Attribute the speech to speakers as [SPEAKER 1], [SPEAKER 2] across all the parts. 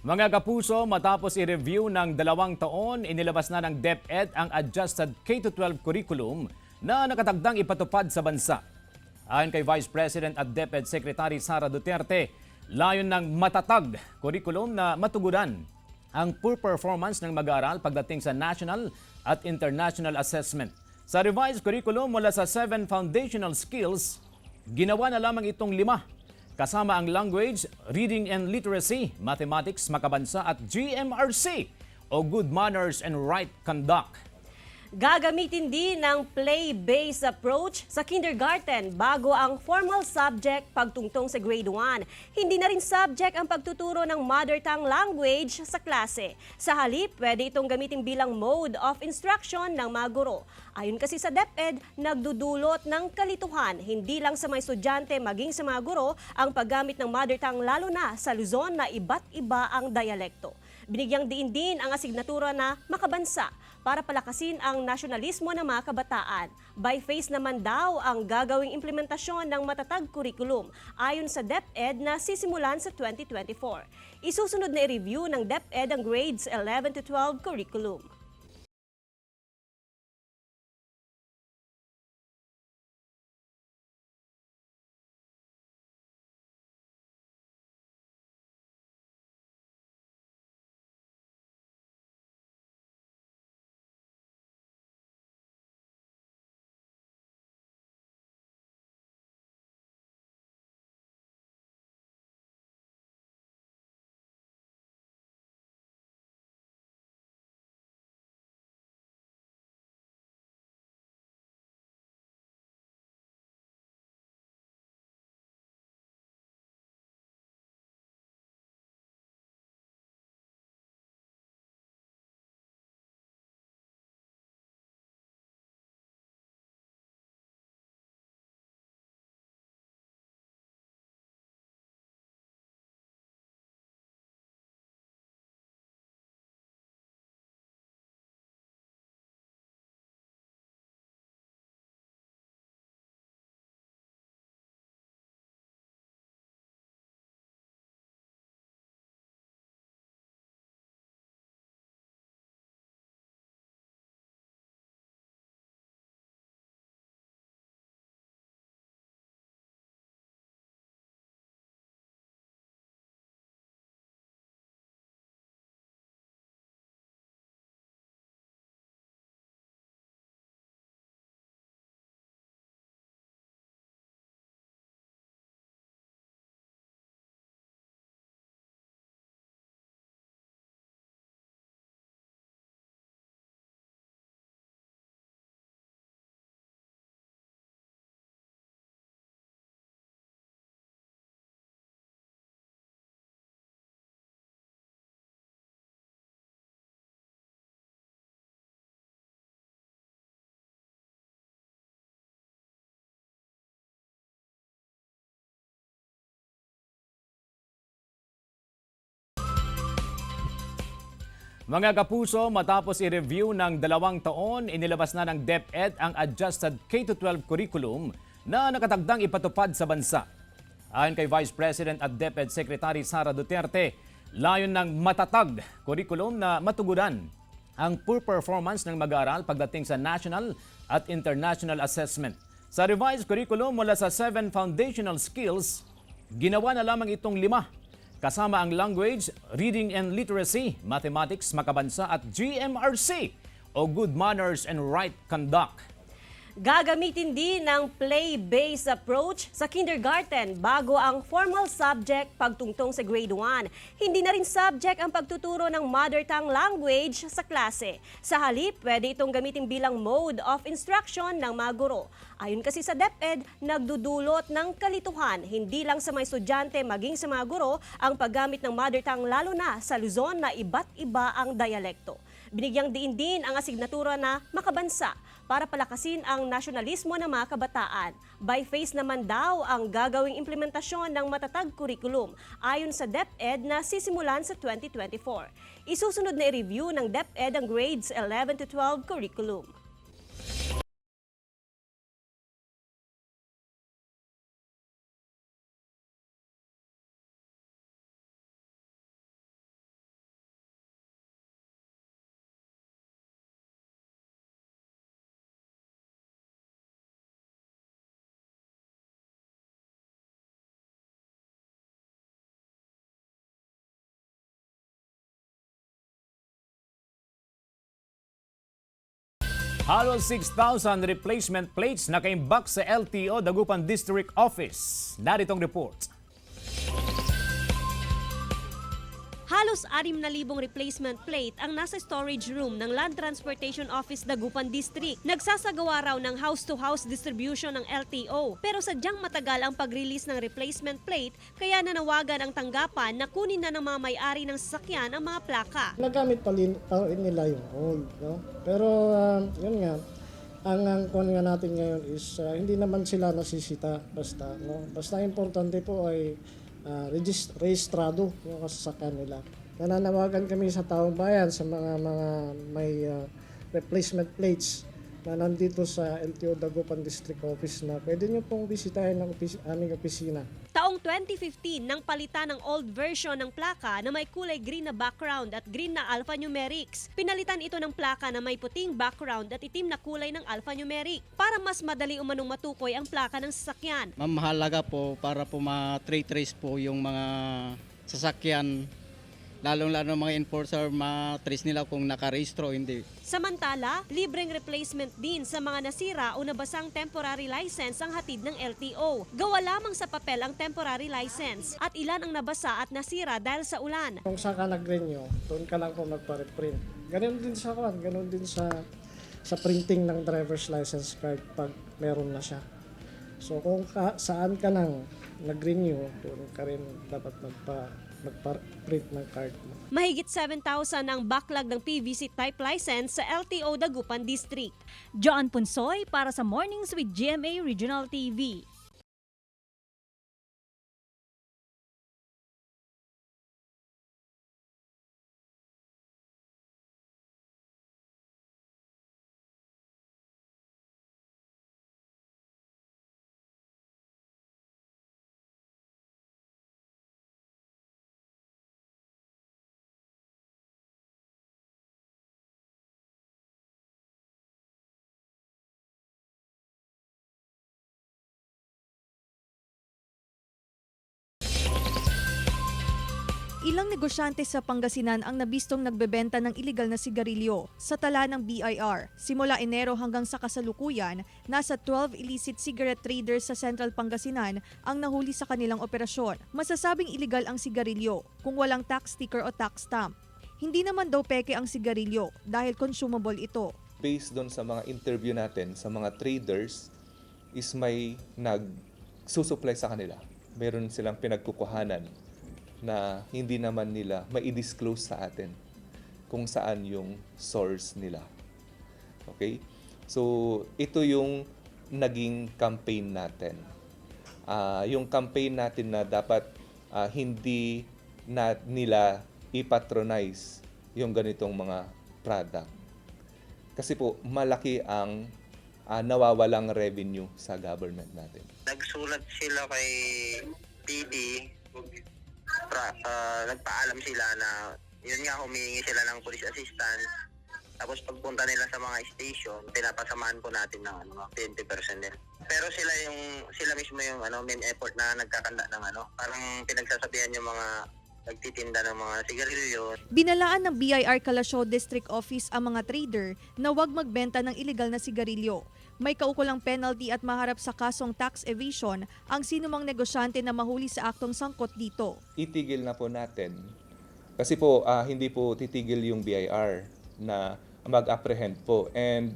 [SPEAKER 1] Mga kapuso, matapos i-review ng 2 taon, inilabas na ng DepEd ang Adjusted K-12 Curriculum na nakatagdang ipatupad sa bansa. Ayon kay Vice President at DepEd Secretary Sara Duterte, layon ng matatag curriculum na matugunan ang poor performance ng mag-aaral pagdating sa national at international assessment. Sa revised curriculum mula sa 7 foundational skills, ginawa na lamang itong 5. Kasama ang language, reading and literacy, mathematics, makabansa at GMRC o good manners and right conduct.
[SPEAKER 2] Gagamitin din ng play-based approach sa kindergarten bago ang formal subject pagtungtong sa grade 1. Hindi na rin subject ang pagtuturo ng mother tongue language sa klase. Sa halip, pwede itong gamitin bilang mode of instruction ng mga guro. Ayon kasi sa DepEd, nagdudulot ng kalituhan hindi lang sa mga estudyante maging sa mga guro ang paggamit ng mother tongue lalo na sa Luzon na iba't iba ang dialekto. Binigyang diin din ang asignatura na makabansa para palakasin ang nasyonalismo ng mga kabataan. By phase naman daw ang gagawing implementasyon ng matatag curriculum ayon sa DepEd na sisimulan sa 2024. Isusunod na i-review ng DepEd ang grades 11 to 12 curriculum.
[SPEAKER 1] Mga kapuso, matapos i-review ng 2 taon, inilabas na ng DepEd ang Adjusted K-12 Curriculum na nakatagdang ipatupad sa bansa. Ayon kay Vice President at DepEd Secretary Sara Duterte, layon ng matatag curriculum na matugunan ang poor performance ng mag-aaral pagdating sa national at international assessment. Sa revised curriculum mula sa 7 foundational skills, ginawa na lamang itong 5. Kasama ang language, reading and literacy, mathematics, makabansa at GMRC o good manners and right conduct.
[SPEAKER 2] Gagamitin din ng play-based approach sa kindergarten bago ang formal subject pagtungtong sa grade 1. Hindi na rin subject ang pagtuturo ng mother tongue language sa klase. Sa halip, pwede itong gamitin bilang mode of instruction ng mga guro. Ayon kasi sa DepEd, nagdudulot ng kalituhan hindi lang sa mga estudyante maging sa mga guro ang paggamit ng mother tongue lalo na sa Luzon na iba't iba ang dialekto. Binigyang diin din ang asignatura na makabansa para palakasin ang nasyonalismo ng mga kabataan. By phase naman daw ang gagawing implementasyon ng matatag curriculum ayon sa DepEd na sisimulan sa 2024. Isusunod na i-review ng DepEd ang grades 11 to 12 curriculum.
[SPEAKER 1] Halos 6,000 replacement plates nakaimbak sa LTO Dagupan District Office. Naritong report.
[SPEAKER 2] Halos 6,000 replacement plate ang nasa storage room ng Land Transportation Office Dagupan District. Nagsasagawa raw ng house-to-house distribution ng LTO. Pero sadyang matagal ang pag-release ng replacement plate kaya nanawagan ang tanggapan na kunin na ng mga may-ari ng sasakyan ang mga plaka.
[SPEAKER 3] Nagamit pa rin nila yung old, no? Pero yun nga, ang kuha nga natin ngayon is hindi naman sila nasisita basta, no? Basta importante po ay rehistrado yung kasasakyan nila. Nananawagan kami sa taong bayan, sa mga may replacement plates na nandito sa LTO Dagupan District Office na pwede nyo pong bisitahin ang aming opisina.
[SPEAKER 2] Taong 2015 nang palitan ng old version ng plaka na may kulay green na background at green na alphanumerics. Pinalitan ito ng plaka na may puting background at itim na kulay ng alphanumeric para mas madali umanong matukoy ang plaka ng sasakyan.
[SPEAKER 4] Ma'am, mahalaga po para po ma-trace po yung mga sasakyan, lalong-lalo mga enforcer, ma-trace nila kung nakarehistro o hindi.
[SPEAKER 2] Samantala, libreng replacement din sa mga nasira o nabasang temporary license ang hatid ng LTO. Gawa lamang sa papel ang temporary license at ilan ang nabasa at nasira dahil sa ulan.
[SPEAKER 3] Kung saan ka nag-renew, doon ka lang po magpa-reprint. Ganun din sa ganun din sa printing ng driver's license card pag meron na siya. So kung saan ka nang nag-renew, doon ka rin dapat magpa-print ng card mo.
[SPEAKER 2] Mahigit 7,000 ang backlog ng PVC type license sa LTO Dagupan District. Joan Punsoy para sa Mornings with GMA Regional TV.
[SPEAKER 5] Ilang negosyante sa Pangasinan ang nabistong nagbebenta ng iligal na sigarilyo sa tala ng BIR. Simula Enero hanggang sa kasalukuyan, nasa 12 illicit cigarette traders sa Central Pangasinan ang nahuli sa kanilang operasyon. Masasabing iligal ang sigarilyo kung walang tax sticker o tax stamp. Hindi naman daw peke ang sigarilyo dahil consumable ito.
[SPEAKER 6] Based doon sa mga interview natin sa mga traders is may nagsusupply sa kanila. Meron silang pinagkukuhanan na hindi naman nila mai-disclose sa atin kung saan yung source nila. Okay? So, ito yung naging campaign natin. Yung campaign natin na dapat hindi na nila i-patronize yung ganitong mga product. Kasi po, malaki ang nawawalang revenue sa government natin.
[SPEAKER 7] Nagsulat sila kay PD, nagpaalam sila na yun nga, humingi sila ng police assistance. Tapos pagpunta nila sa mga station, pinapasamahan po natin ng 20 personnel. Pero sila mismo yung main effort na nagkakanda ng parang pinagsasabihan yung mga nagtitinda ng mga sigarilyo.
[SPEAKER 5] Binalaan ng BIR Calasio District Office ang mga trader na huwag magbenta ng iligal na sigarilyo. May kaukulang penalty at maharap sa kasong tax evasion ang sinumang negosyante na mahuli sa aktong sangkot dito.
[SPEAKER 6] Itigil na po natin. Kasi po, hindi po titigil yung BIR na mag-apprehend po. And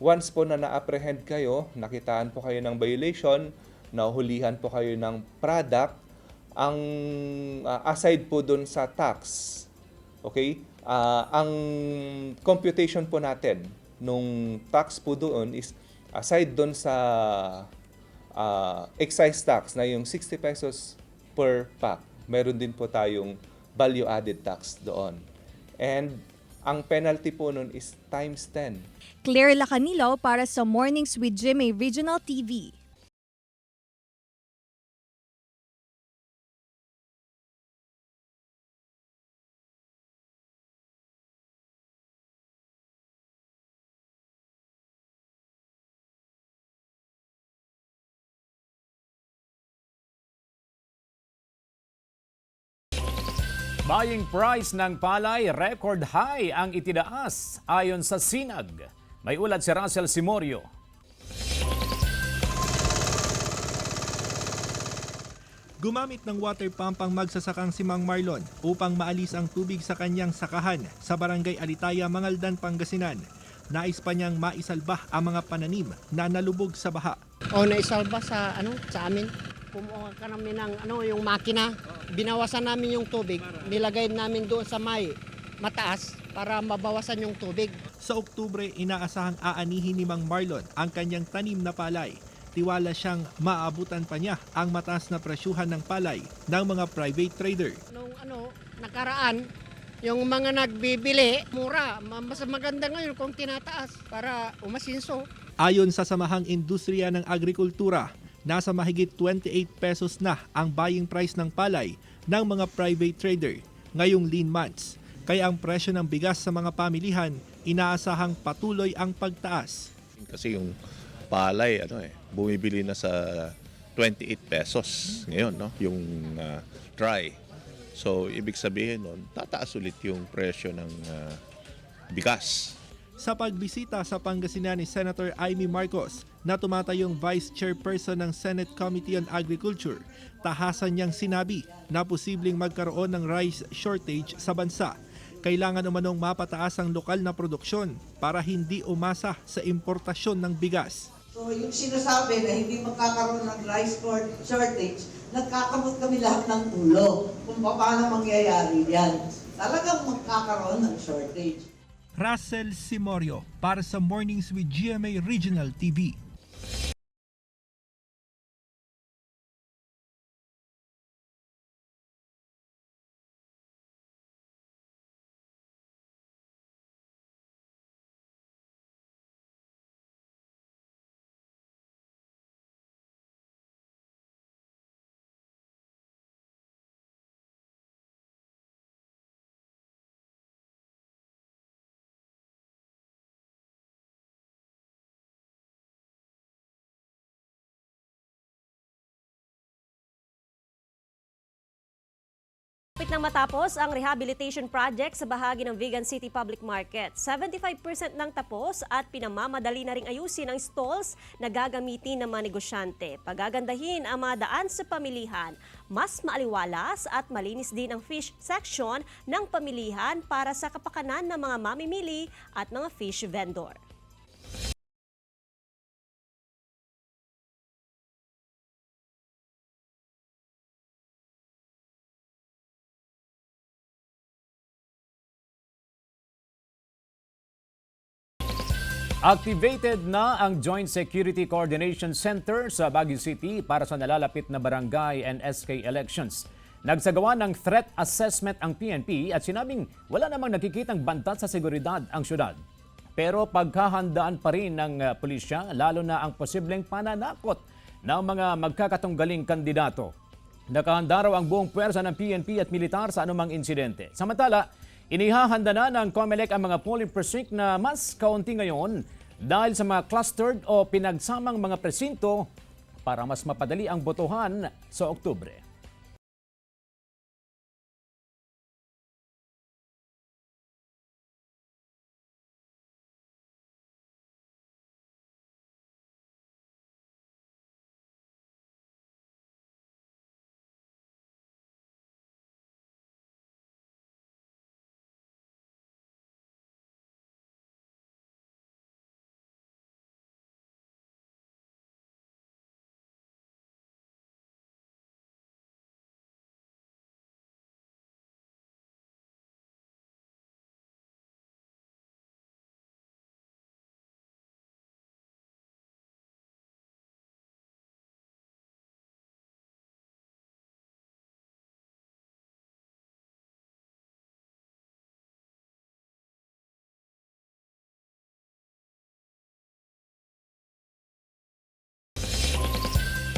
[SPEAKER 6] once po na na-apprehend kayo, nakitaan po kayo ng violation, nahulihan po kayo ng product, ang aside po doon sa tax, okay? Ang computation po natin nung tax po doon is aside doon sa excise tax na yung 60 pesos per pack, meron din po tayong value added tax doon. And ang penalty po noon is times 10.
[SPEAKER 5] Claire Lacanilaw para sa Mornings with GMA Regional TV.
[SPEAKER 1] Buying price ng palay record high ang itinaas ayon sa Sinag. May ulat si Russell Simorio.
[SPEAKER 8] Gumamit ng water pump ang magsasakang si Mang Marlon upang maalis ang tubig sa kanyang sakahan sa barangay Alitaya, Mangaldan, Pangasinan. Nais pa niyang maisalba ang mga pananim na nalubog sa baha.
[SPEAKER 9] O naisalba sa sa amin. Kumuha ka namin ng yung makina. Binawasan namin yung tubig. Nilagay namin doon sa may mataas para mabawasan yung tubig.
[SPEAKER 8] Sa Oktubre, inaasahang aanihin ni Mang Marlon ang kanyang tanim na palay. Tiwala siyang maabutan pa niya ang mataas na presyuhan ng palay ng mga private trader.
[SPEAKER 9] Nung nakaraan, yung mga nagbibili, mura. Mas maganda ngayon kung tinataas para umasinso.
[SPEAKER 8] Ayon sa Samahang Industriya ng Agrikultura, nasa mahigit 28 pesos na ang buying price ng palay ng mga private trader ngayong lean months. Kaya ang presyo ng bigas sa mga pamilihan, inaasahang patuloy ang pagtaas.
[SPEAKER 10] Kasi yung palay bumibili na sa 28 pesos ngayon, no? Yung dry. So ibig sabihin nun, tataas ulit yung presyo ng bigas.
[SPEAKER 8] Sa pagbisita sa Pangasinan ni Senator Amy Marcos na tumatayong Vice Chairperson ng Senate Committee on Agriculture, tahasan niyang sinabi na posibleng magkaroon ng rice shortage sa bansa. Kailangan umanong mapataas ang lokal na produksyon para hindi umasa sa importasyon ng bigas.
[SPEAKER 11] So yung sinasabi na hindi magkakaroon ng rice shortage, nagkakamot kami lahat ng ulo kung paano mangyayari yan. Talagang magkakaroon ng shortage.
[SPEAKER 8] Russell Simorio para sa Mornings with GMA Regional TV.
[SPEAKER 2] Malapit nang matapos ang rehabilitation project sa bahagi ng Vigan City Public Market. 75% nang tapos at pinamamadali na ring ayusin ang stalls na gagamitin ng mga negosyante. Pagagandahin ang mga daan sa pamilihan. Mas maaliwalas at malinis din ang fish section ng pamilihan para sa kapakanan ng mga mamimili at mga fish vendor.
[SPEAKER 1] Activated na ang Joint Security Coordination Center sa Baguio City para sa nalalapit na barangay and SK elections. Nagsagawa ng threat assessment ang PNP at sinabing wala namang nakikitang banta sa seguridad ang syudad. Pero paghahandaan pa rin ng pulisya, lalo na ang posibleng pananakot ng mga magkakatunggaling kandidato. Nakahanda raw ang buong puwersa ng PNP at militar sa anumang insidente. Samantala, inihahanda na ng COMELEC ang mga polling precinct na mas kaunti ngayon dahil sa mga clustered o pinagsamang mga presinto para mas mapadali ang botohan sa Oktubre.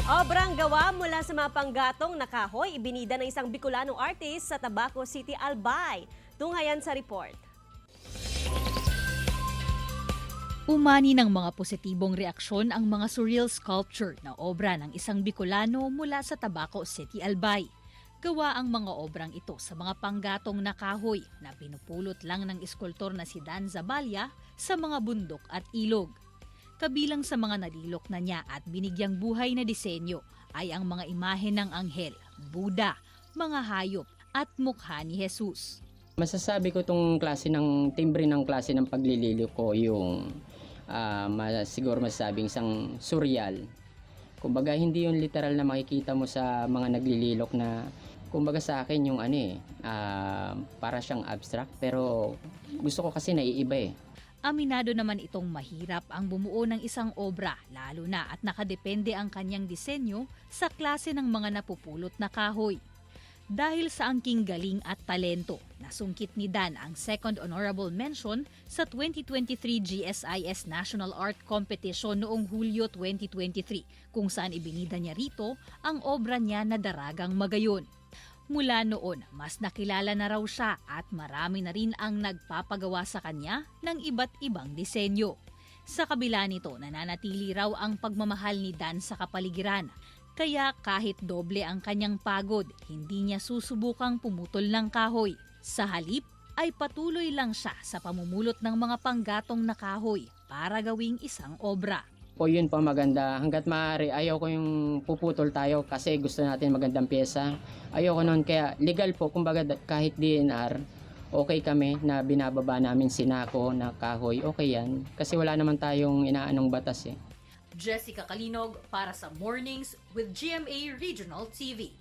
[SPEAKER 2] Obrang gawa mula sa mga panggatong na kahoy, ibinida ng isang Bicolanong artist sa Tabaco City, Albay. Tunghayan sa report.
[SPEAKER 12] Umani ng mga positibong reaksyon ang mga surreal sculpture na obra ng isang Bicolano mula sa Tabaco City, Albay. Gawa ang mga obrang ito sa mga panggatong na kahoy na pinupulot lang ng iskultor na si Dan Zabalya sa mga bundok at ilog. Kabilang sa mga nalilok na niya at binigyang buhay na disenyo ay ang mga imahe ng anghel, Buddha, mga hayop at mukha ni Jesus.
[SPEAKER 13] Masasabi ko itong klase ng timbre ng klase ng paglililo ko yung siguro masasabing isang surreal. Kumbaga hindi yung literal na makikita mo sa mga naglililok na kumbaga sa akin yung para siyang abstract pero gusto ko kasi naiiba eh.
[SPEAKER 12] Aminado naman itong mahirap ang bumuo ng isang obra lalo na at nakadepende ang kanyang disenyo sa klase ng mga napupulot na kahoy. Dahil sa angking galing at talento, nasungkit ni Dan ang second honorable mention sa 2023 GSIS National Art Competition noong Hulyo 2023 kung saan ibinida niya rito ang obra niya na Daragang Magayon. Mula noon, mas nakilala na raw siya at marami na rin ang nagpapagawa sa kanya ng iba't ibang disenyo. Sa kabila nito, nananatili raw ang pagmamahal ni Dan sa kapaligiran. Kaya kahit doble ang kanyang pagod, hindi niya susubukang pumutol ng kahoy. Sa halip ay patuloy lang siya sa pamumulot ng mga panggatong na kahoy para gawing isang obra.
[SPEAKER 13] Po yun po maganda. Hanggat maaari, ayaw ko yung puputol tayo kasi gusto natin magandang pyesa. Ayaw ko noon kaya legal po, kumbaga kahit DNR, okay kami na binababa namin sinako na kahoy, okay yan. Kasi wala naman tayong inaanong batas eh.
[SPEAKER 12] Jessica Kalinog para sa Mornings with GMA Regional TV.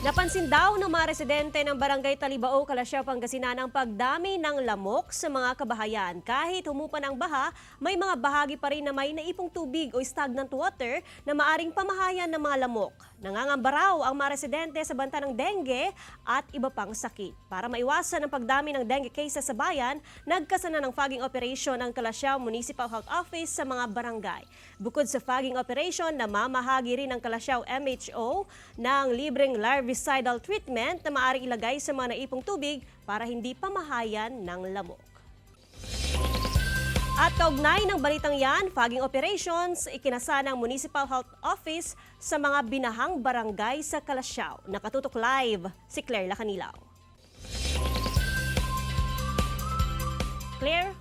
[SPEAKER 2] Napansin daw ng mga residente ng Barangay Talibao, Calasiao, Pangasinan ang pagdami ng lamok sa mga kabahayan. Kahit humupa ng baha, may mga bahagi pa rin na may naipong tubig o stagnant water na maaring pamahayan ng mga lamok. Nangangamba raw ang mga residente sa banta ng dengue at iba pang sakit. Para maiwasan ang pagdami ng dengue cases sa bayan, nagkasana ng fogging operation ang Calasiao Municipal Health Office sa mga barangay. Bukod sa fogging operation, namamahagi rin ang Calasiao MHO ng libreng larvicidal treatment na maaaring ilagay sa mga naipong tubig para hindi pamahayan ng lamok. At kaugnay ng balitang yan, fogging operations, ikinasa ng Municipal Health Office sa mga binahang barangay sa Calasiao. Nakatutok live si Claire Lacanilaw. Claire?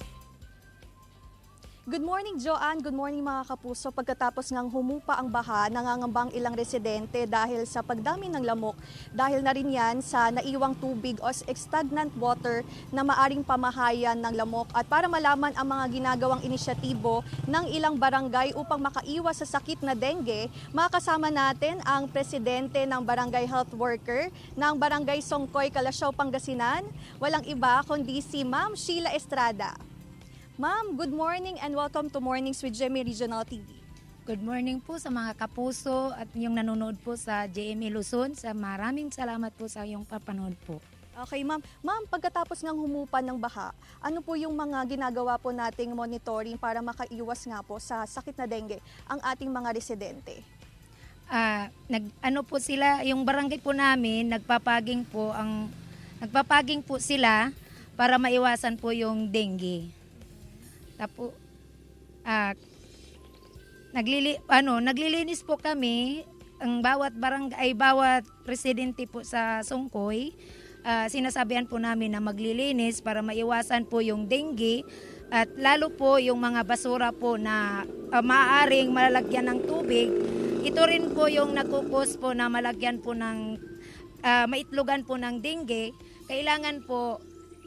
[SPEAKER 5] Good morning, Joanne. Good morning, mga kapuso. Pagkatapos ngang humupa ang baha, nangangambang ilang residente dahil sa pagdami ng lamok. Dahil na rin yan sa naiwang tubig o stagnant water na maaring pamahayan ng lamok. At para malaman ang mga ginagawang inisyatibo ng ilang barangay upang makaiwas sa sakit na dengue, makasama natin ang presidente ng Barangay Health Worker ng Barangay Songkoy, Calasiao, Pangasinan. Walang iba kundi si Ma'am Sheila Estrada. Ma'am, good morning and welcome to Mornings with GMA Regional TV.
[SPEAKER 14] Good morning po sa mga kapuso at yung nanonood po sa GMA Luzon. Maraming salamat po sa iyong papanood po.
[SPEAKER 5] Okay, ma'am. Ma'am, pagkatapos ng humupa ng baha, ano po yung mga ginagawa po nating monitoring para makaiwas nga po sa sakit na dengue ang ating mga residente?
[SPEAKER 14] Po sila, yung barangay po namin, nagpapaging po sila para maiwasan po yung dengue. Tapos naglilinis po kami ang bawat barangay, bawat residente po sa Songkoy. Sinasabihan po namin na maglilinis para maiwasan po yung dengue at lalo po yung mga basura po na maaaring malalagyan ng tubig. Ito rin po yung nagkukos po na malagyan po ng maitlogan po ng dengue. Kailangan po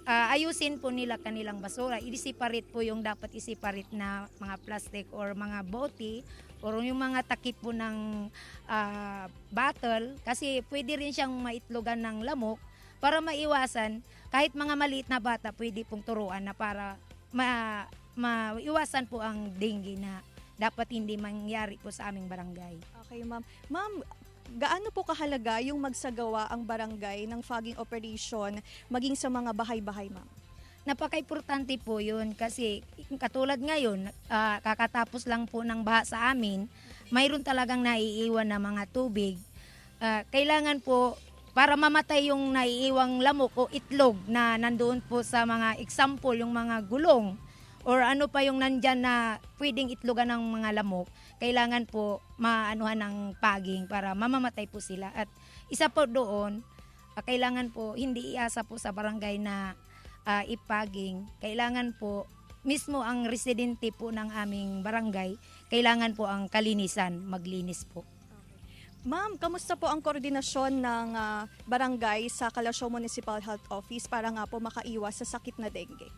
[SPEAKER 14] ayusin po nila kanilang basura. I-separate po yung dapat i-separate na mga plastic or mga bote or yung mga takip po ng bottle kasi pwede rin siyang maitlogan ng lamok para maiwasan kahit mga maliit na bata pwede pong turuan na para maiwasan po ang dengue na dapat hindi mangyari po sa aming barangay.
[SPEAKER 5] Okay, ma'am. Ma'am, gaano po kahalaga yung magsagawa ang barangay ng fogging operation maging sa mga bahay-bahay, ma'am?
[SPEAKER 14] Napaka-importante po yun kasi katulad ngayon, kakatapos lang po ng baha sa amin, mayroon talagang naiiwan na mga tubig. Kailangan po, para mamatay yung naiiwang lamok o itlog na nandoon po sa mga example, yung mga gulong, or ano pa yung nandyan na pwedeng itlogan ng mga lamok, kailangan po maanuhan ng paging para mamamatay po sila. At isa po doon, kailangan po hindi iasa po sa barangay na ipaging. Kailangan po mismo ang residente po ng aming barangay, kailangan po ang kalinisan, maglinis po.
[SPEAKER 5] Ma'am, kamusta po ang koordinasyon ng barangay sa Kalasyaw Municipal Health Office para nga po makaiwas sa sakit na dengue?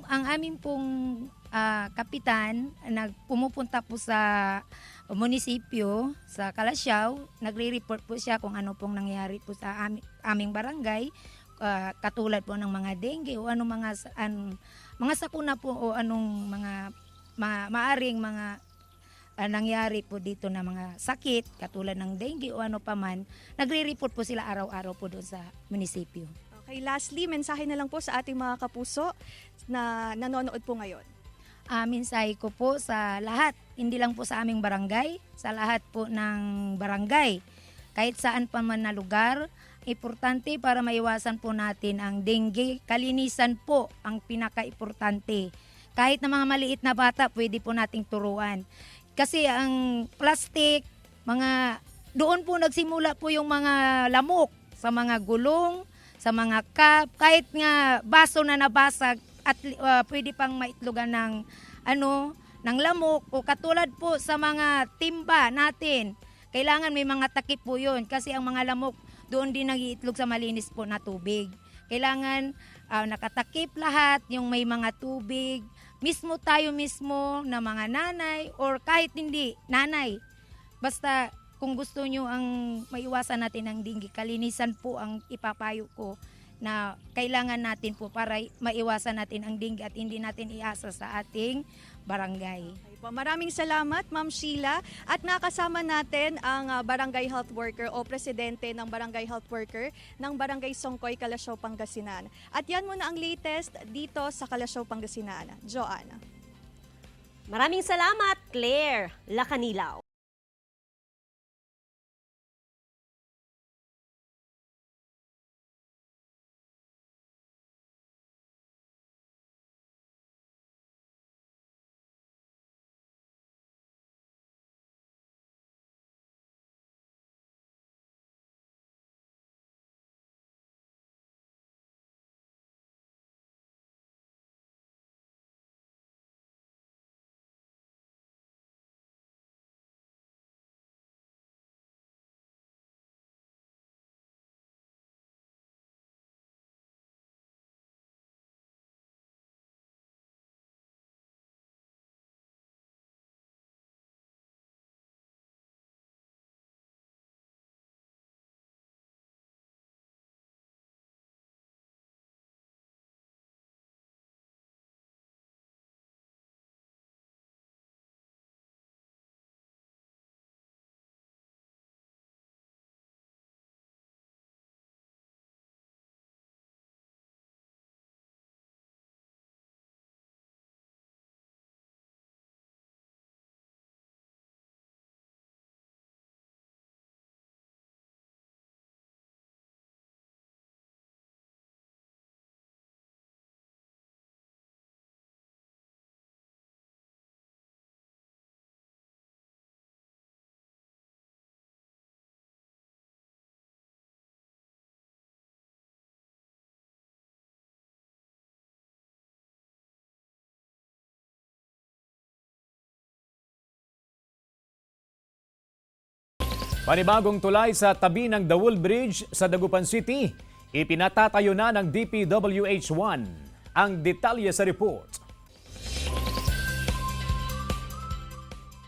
[SPEAKER 14] Ang aming pong kapitan pumupunta po sa munisipyo sa Kalasyaw, nagre-report po siya kung ano pong nangyari po sa aming barangay, katulad po ng mga dengue o anong mga sakuna po o anong mga maaring mga nangyari po dito na mga sakit katulad ng dengue o ano pa man, nagre-report po sila araw-araw po doon sa munisipyo.
[SPEAKER 5] Okay, lastly, mensahe na lang po sa ating mga kapuso na nanonood po ngayon.
[SPEAKER 14] Mensahe ko po sa lahat, hindi lang po sa aming barangay, sa lahat po ng barangay. Kahit saan pa man na lugar, importante para maiwasan po natin ang dengue, kalinisan po ang pinaka-importante. Kahit na mga maliit na bata, pwede po nating turuan. Kasi ang plastic, doon po nagsimula po yung mga lamok sa mga gulong, sa mga cup, kahit nga baso na nabasag at pwede pang maitlogan ng lamok o katulad po sa mga timba natin. Kailangan may mga takip po yun kasi ang mga lamok doon din nag-iitlog sa malinis po na tubig. Kailangan nakatakip lahat yung may mga tubig. Mismo tayo mismo na mga nanay or kahit hindi nanay. Basta kung gusto nyo ang maiwasan natin ang dengue, kalinisan po ang ipapayo ko na kailangan natin po para maiwasan natin ang dengue at hindi natin iasa sa ating barangay.
[SPEAKER 5] Maraming salamat, Ma'am Sheila. At nakasama natin ang barangay health worker o presidente ng barangay health worker ng Barangay Songkoy, Kalasyaw, Pangasinan. At yan muna ang latest dito sa Kalasyaw, Pangasinan. Joanna.
[SPEAKER 2] Maraming salamat, Claire Lacanilaw.
[SPEAKER 1] Panibagong tulay sa tabi ng Dawul Bridge sa Dagupan City. Ipinatatayo na ng DPWH-1 ang detalye sa report.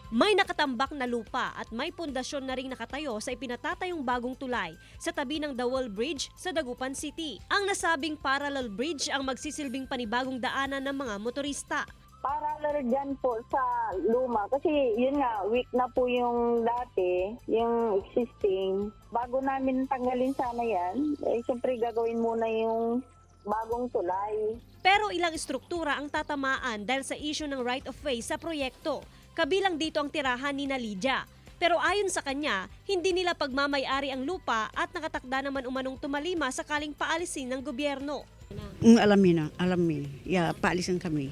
[SPEAKER 2] May nakatambak na lupa at may pundasyon na ring nakatayo sa ipinatatayong bagong tulay sa tabi ng Dawal Bridge sa Dagupan City. Ang nasabing parallel bridge ang magsisilbing panibagong daanan ng mga motorista.
[SPEAKER 15] Parallel dyan po sa luma. Kasi yun nga, weak na po yung dati, yung existing. Bago namin tanggalin sana yan, siyempre gagawin muna yung bagong tulay.
[SPEAKER 2] Pero ilang estruktura ang tatamaan dahil sa issue ng right of way sa proyekto. Kabilang dito ang tirahan ni Lydia. Pero ayon sa kanya, hindi nila pagmamay-ari ang lupa at nakatakda naman umanong tumalima sakaling paalisin ng gobyerno.
[SPEAKER 16] Alam paalisin kami.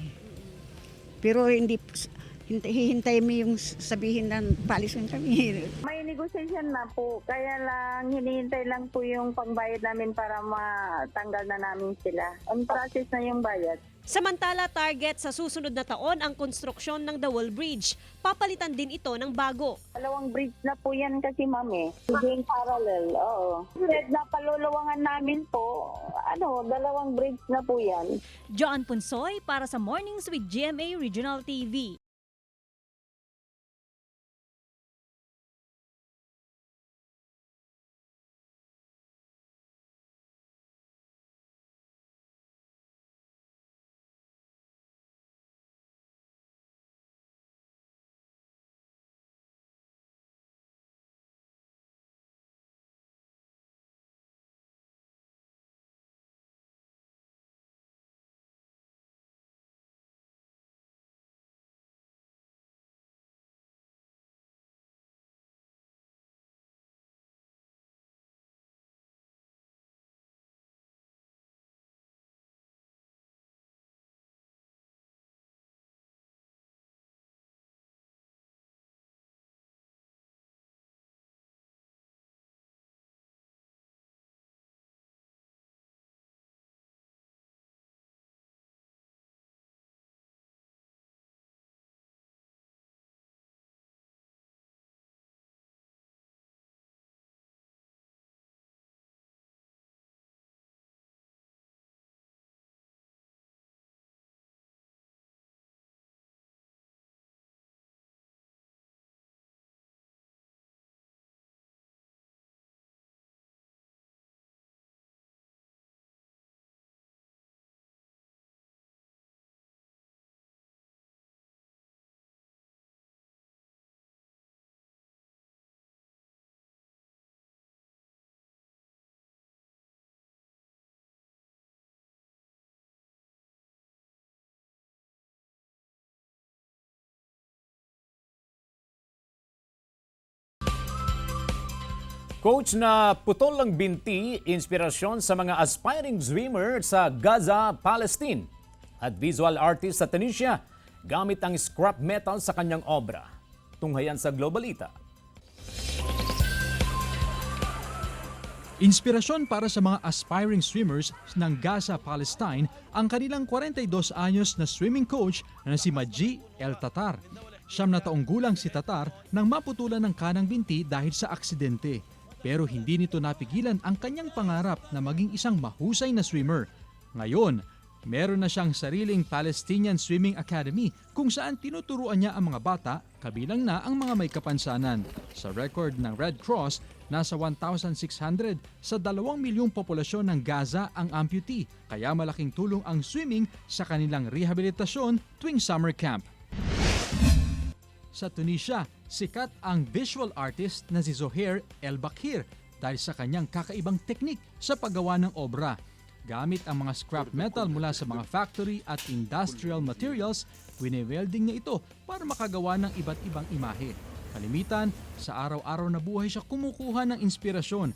[SPEAKER 16] Pero hihintay mo yung sabihin na paalisin kami.
[SPEAKER 15] May negotiation na po, kaya lang hinihintay lang po yung pangbayad namin para matanggal na namin sila. On process na yung bayad.
[SPEAKER 2] Samantala, target sa susunod na taon ang konstruksyon ng Dawal Bridge. Papalitan din ito ng bago.
[SPEAKER 15] 2 bridge na po yan kasi mami. Hindi parallel, oo. Red na paluluwangan namin po, 2 bridge na po yan.
[SPEAKER 12] Joan Punsoy para sa Mornings with GMA Regional TV.
[SPEAKER 1] Coach na putol ang binti, inspirasyon sa mga aspiring swimmer sa Gaza, Palestine. At visual artist sa Tunisia, gamit ang scrap metal sa kanyang obra. Tunghayan sa Globalita.
[SPEAKER 17] Inspirasyon para sa mga aspiring swimmers ng Gaza, Palestine ang kanilang 42 anyos na swimming coach na si Maji El Tatar. 9 na taong gulang si Tatar nang maputulan ng kanang binti dahil sa aksidente. Pero hindi nito napigilan ang kanyang pangarap na maging isang mahusay na swimmer. Ngayon, meron na siyang sariling Palestinian Swimming Academy kung saan tinuturuan niya ang mga bata, kabilang na ang mga may kapansanan. Sa record ng Red Cross, nasa 1,600 sa 2 milyong populasyon ng Gaza ang amputee, kaya malaking tulong ang swimming sa kanilang rehabilitasyon tuwing summer camp. Sa Tunisia, sikat ang visual artist na si Zohair El Bakir dahil sa kanyang kakaibang teknik sa paggawa ng obra. Gamit ang mga scrap metal mula sa mga factory at industrial materials, wine-welding niya ito para makagawa ng iba't ibang imahe. Kalimitan, sa araw-araw na buhay siya kumukuha ng inspirasyon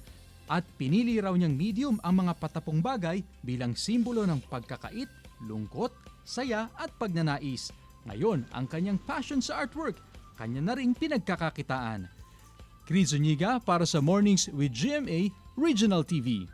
[SPEAKER 17] at pinili raw niyang medium ang mga patapong bagay bilang simbolo ng pagkakait, lungkot, saya at pagnanais. Ngayon, ang kanyang passion sa artwork, kanya na ring pinagkakakitaan. Chris Zuniga para sa Mornings with GMA Regional TV.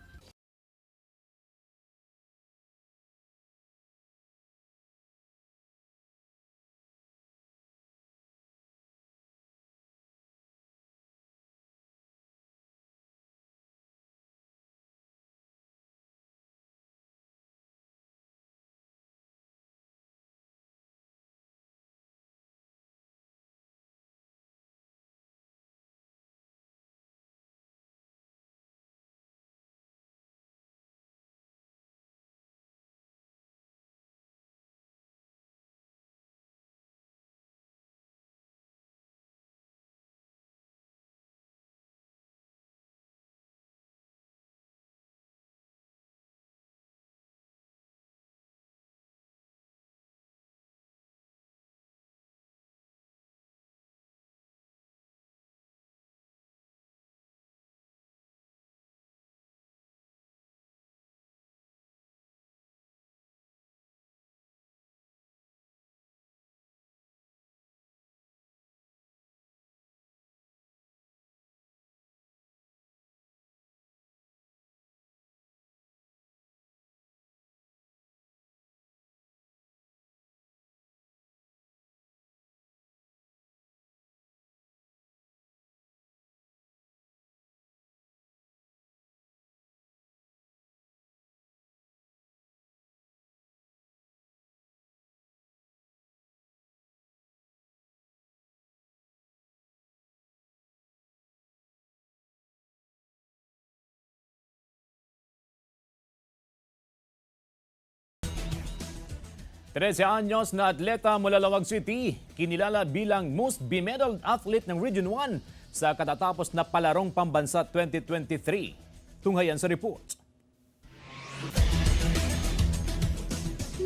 [SPEAKER 1] 13 anyos na atleta mula Lawag City, kinilala bilang most bemedaled athlete ng Region 1 sa katatapos na palarong pambansa 2023. Tunghayan sa report.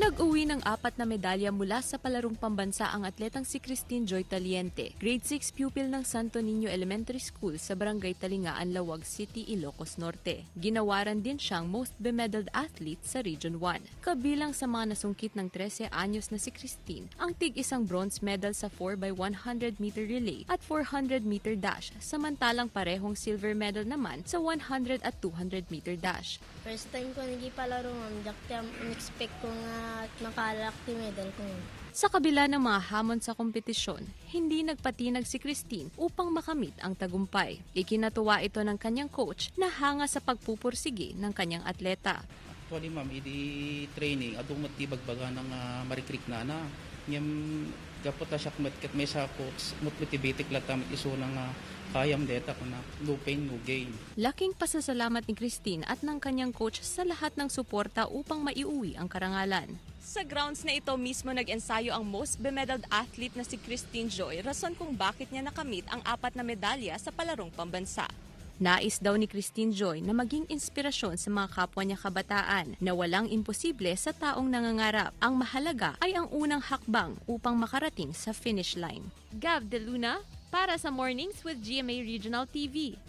[SPEAKER 18] Nag-uwi ng 4 na medalya mula sa palarong pambansa ang atletang si Christine Joy Taliente, grade 6 pupil ng Santo Niño Elementary School sa Barangay Talingaan, Lawag City, Ilocos Norte. Ginawaran din siyang most bemedaled athlete sa Region 1. Kabilang sa mga nasungkit ng 13 anyos na si Christine, ang tig-isang bronze medal sa 4x100 meter relay at 400 meter dash, samantalang parehong silver medal naman sa 100 at 200 meter dash.
[SPEAKER 19] First time ko nagipalaro, ma'am. Dakta, in-expect ko nga makalakti medal ko.
[SPEAKER 18] Sa kabila ng mga hamon sa kompetisyon, hindi nagpatinag si Christine upang makamit ang tagumpay. Ikinatuwa ito ng kanyang coach na hanga sa pagpupursige ng kanyang atleta.
[SPEAKER 20] Actually, ma'am, training adong matibagbaga ng marikrik na na. Ngam kapot na siya kumatkat may sa coach, motivated lang tamit iso ng kayam deta ko na no pain, no gain.
[SPEAKER 18] Laking pasasalamat ni Christine at ng kanyang coach sa lahat ng suporta upang maiuwi ang karangalan. Sa grounds na ito mismo nag-ensayo ang most bemedaled athlete na si Christine Joy, rason kung bakit niya nakamit ang 4 na medalya sa palarong pambansa. Nais daw ni Christine Joy na maging inspirasyon sa mga kapwa niya kabataan na walang imposible sa taong nangangarap. Ang mahalaga ay ang unang hakbang upang makarating sa finish line. Gav De Luna, para sa Mornings with GMA Regional TV.